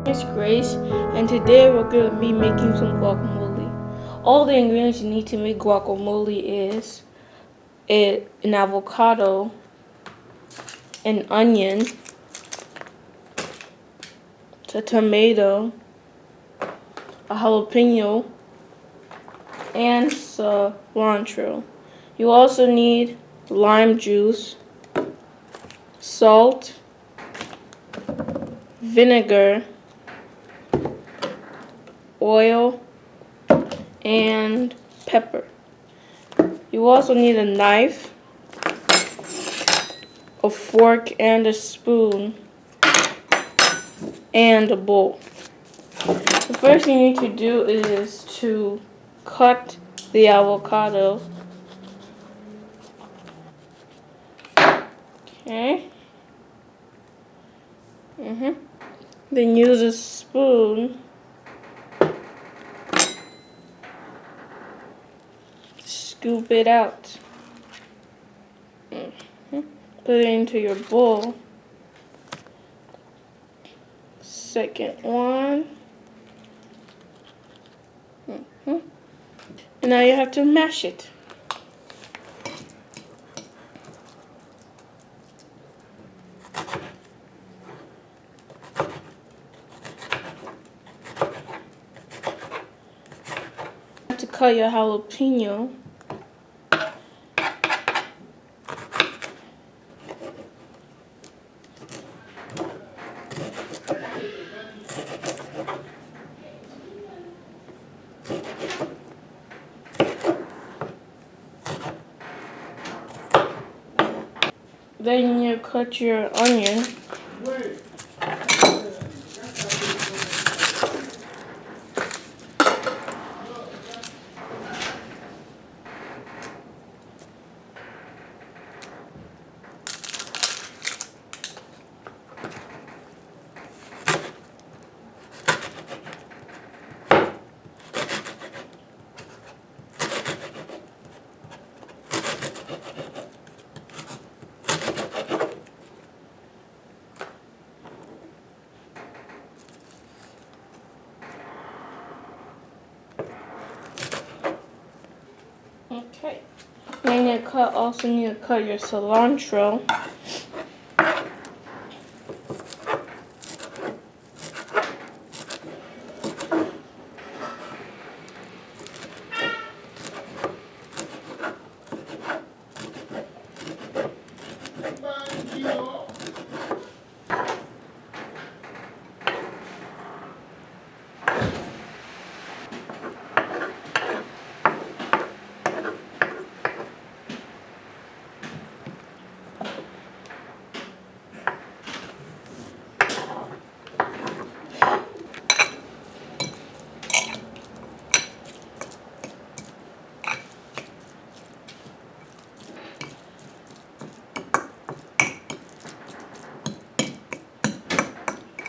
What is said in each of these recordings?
It's Grace, and today we're going to be making some guacamole. All the ingredients you need to make guacamole is an avocado, an onion, a tomato, a jalapeno, and cilantro. You also need lime juice, salt, vinegar, oil, and pepper. You also need a knife, a fork and a spoon, and a bowl. The first thing you need to do is to cut the avocado. Okay. Then use a spoon to scoop it out. Put it into your bowl. Second one. And now you have to mash it. To cut your jalapeno. Then you cut your onion. Okay. Then you also need to cut your cilantro.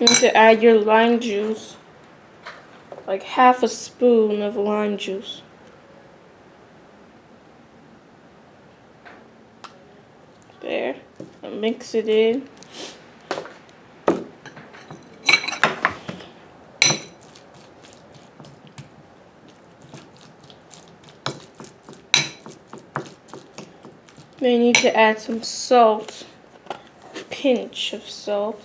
You need to add your lime juice, like half a spoon of lime juice. There, and mix it in. Then you need to add some salt, a pinch of salt.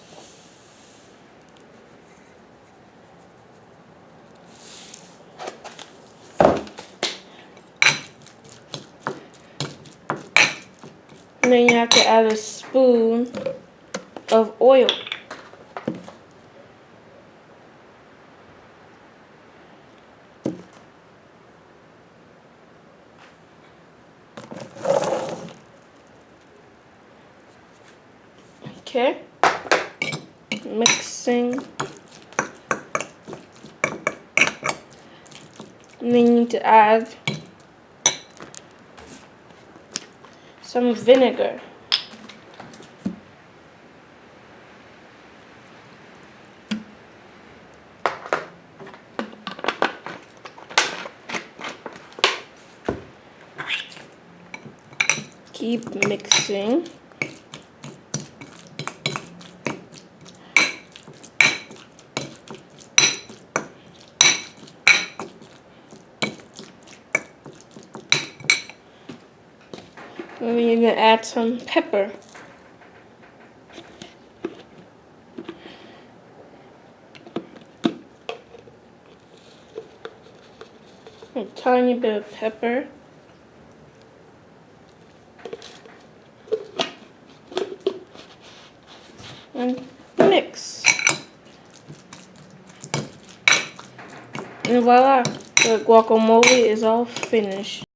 And then you have to add a spoon of oil. Okay, mixing. And then you need to add some vinegar. Keep mixing. And we're gonna add some pepper. A tiny bit of pepper. And mix. And voila, the guacamole is all finished.